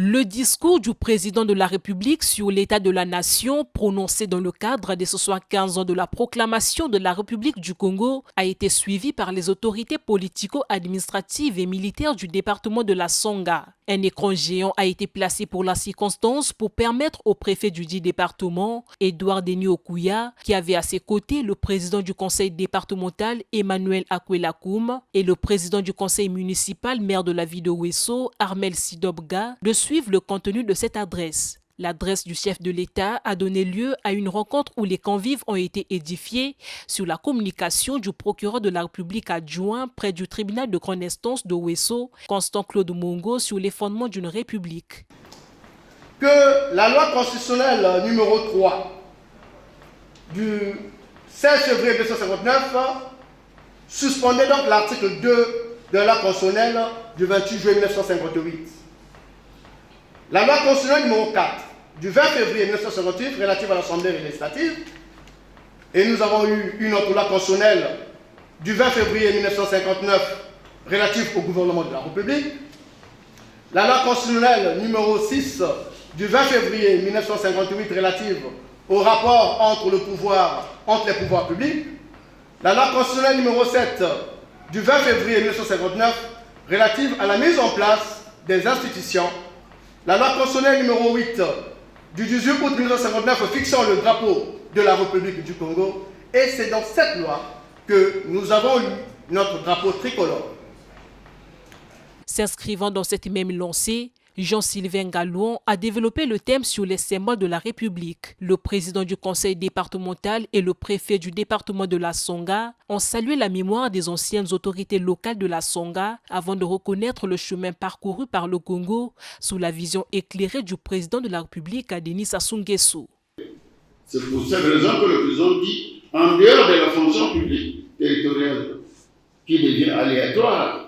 Le discours du président de la République sur l'état de la nation, prononcé dans le cadre des 75 ans de la proclamation de la République du Congo, a été suivi par les autorités politico-administratives et militaires du département de la Songa. Un écran géant a été placé pour la circonstance pour permettre au préfet du dit département, Edouard Denis Okuya, qui avait à ses côtés le président du conseil départemental, Emmanuel Akwelakoum, et le président du conseil municipal, maire de la ville de Ouesso, Armel Sidobga, de suivre le contenu de cette adresse. L'adresse du chef de l'État a donné lieu à une rencontre où les convives ont été édifiés sur la communication du procureur de la République adjoint près du tribunal de grande instance de Ouesso, Constant Claude Mongo, sur les fondements d'une république. Que la loi constitutionnelle numéro 3 du 16 février 1959 suspendait donc l'article 2 de la loi constitutionnelle du 28 juillet 1958. La loi constitutionnelle numéro 4 du 20 février 1958 relative à l'Assemblée législative, et nous avons eu une autre loi constitutionnelle du 20 février 1959 relative au gouvernement de la République, la loi constitutionnelle numéro 6 du 20 février 1958 relative au rapport entre les pouvoirs publics, la loi constitutionnelle numéro 7 du 20 février 1959 relative à la mise en place des institutions, la loi constitutionnelle numéro 8 du 18 août 1959 fixant le drapeau de la République du Congo, et c'est dans cette loi que nous avons eu notre drapeau tricolore. S'inscrivant dans cette même lancée, Jean-Sylvain Gallouan a développé le thème sur les symboles de la République. Le président du conseil départemental et le préfet du département de la Songa ont salué la mémoire des anciennes autorités locales de la Songa avant de reconnaître le chemin parcouru par le Congo sous la vision éclairée du président de la République, Denis Sassou Nguesso. C'est pour cette raison que le président dit, en dehors de la fonction publique territoriale qui devient aléatoire,